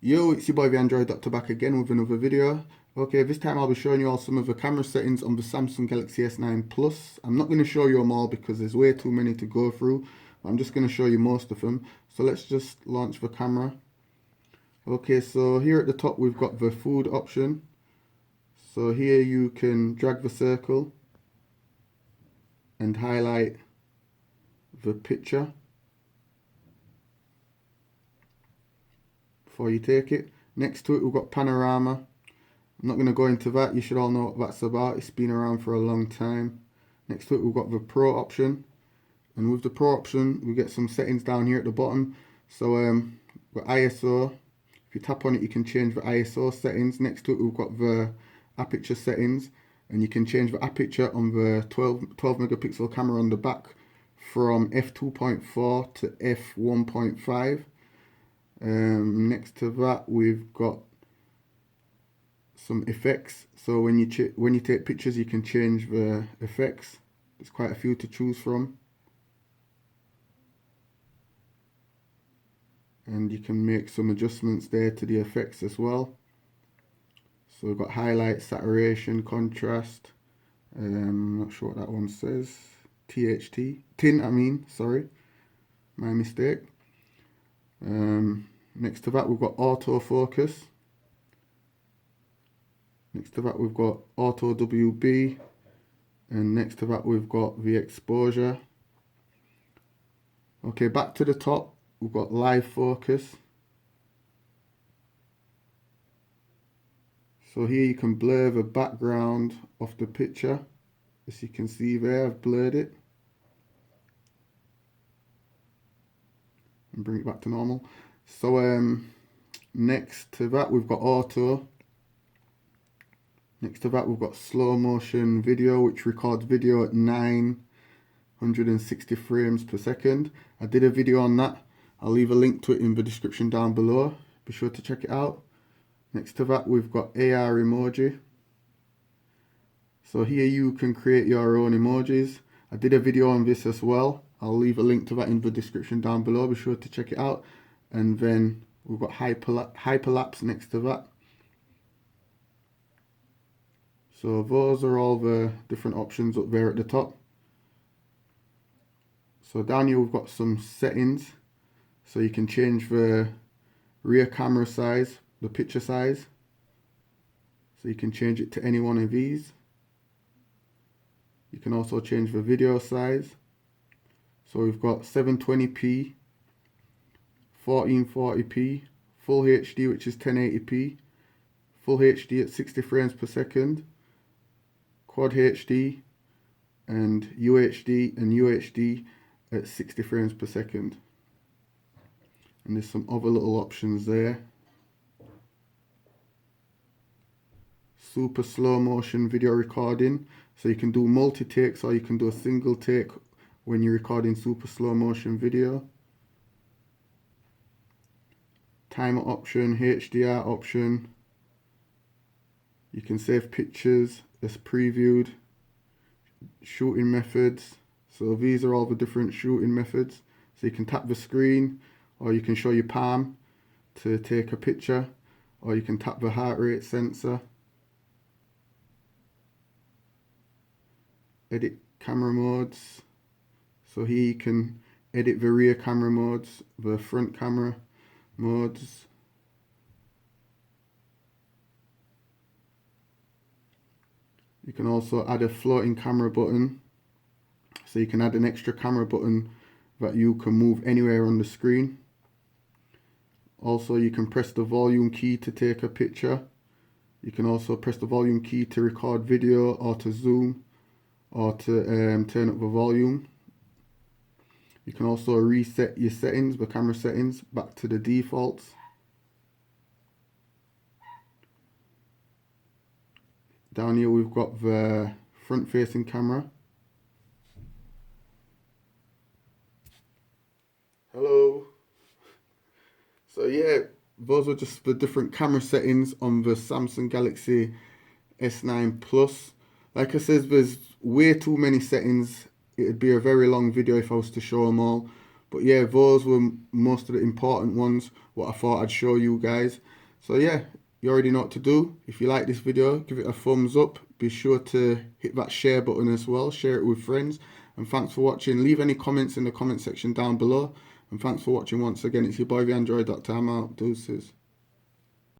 Yo, it's your boy the Android Doctor back again with another video. Okay, this time I'll be showing you all some of the camera settings on the Samsung Galaxy S9 Plus. I'm not going to show you them all because there's way too many to go through. But I'm just going to show you most of them. So let's just launch the camera. Okay, so here at the top we've got the food option. So here you can drag the circle and highlight the picture before you take it. Next to it we've got Panorama. I'm not going to go into that, you should all know what that's about, it's been around for a long time. Next to it we've got the Pro option, and with the Pro option we get some settings down here at the bottom. So the ISO, if you tap on it you can change the ISO settings. Next to it we've got the aperture settings, and you can change the aperture on the 12 megapixel camera on the back from f2.4 to f1.5. Next to that we've got some effects. So when you take pictures you can change the effects. There's quite a few to choose from, and you can make some adjustments there to the effects as well. So we've got highlight, saturation, contrast, I'm not sure what that one says, tint, sorry, my mistake. Next to that we've got autofocus. Next to that we've got auto WB, and next to that we've got the exposure. Okay, back to the top we've got live focus. So here you can blur the background of the picture. As you can see there, I've blurred it and bring it back to normal. So next to that we've got auto. Next to that we've got slow motion video, which records video at 960 frames per second. I did a video on that. I'll leave a link to it in the description down below. Be sure to check it out. Next to that we've got AR emoji. So here you can create your own emojis. I did a video on this as well. I'll leave a link to that in the description down below. Be sure to check it out. And then we've got hyperlapse next to that. So those are all the different options up there at the top. So down here we've got some settings. So you can change the rear camera size, the picture size. So you can change it to any one of these. You can also change the video size. So we've got 720p, 1440p, Full HD which is 1080p, Full HD at 60 frames per second, Quad HD, and UHD at 60 frames per second. And there's some other little options there. Super slow motion video recording, so you can do multi-takes or you can do a single take when you're recording super slow motion video. Timer option, HDR option. You can save pictures as previewed. Shooting methods. So these are all the different shooting methods. So you can tap the screen, or you can show your palm to take a picture, or you can tap the heart rate sensor. Edit camera modes. So here you can edit the rear camera modes, the front camera modes. You can also add a floating camera button, so you can add an extra camera button that you can move anywhere on the screen. Also you can press the volume key to take a picture. You can also press the volume key to record video, or to zoom, or to turn up the volume. You can also reset your settings, the camera settings, back to the defaults. Down here we've got the front facing camera. Hello. So yeah, those are just the different camera settings on the Samsung Galaxy S9 Plus. Like I said, there's way too many settings. It'd be a very long video if I was to show them all. But yeah, those were most of the important ones, what I thought I'd show you guys. So yeah, you already know what to do. If you like this video, give it a thumbs up. Be sure to hit that share button as well. Share it with friends. And thanks for watching. Leave any comments in the comment section down below. And thanks for watching once again. It's your boy the Android Doctor. I'm out. Deuces.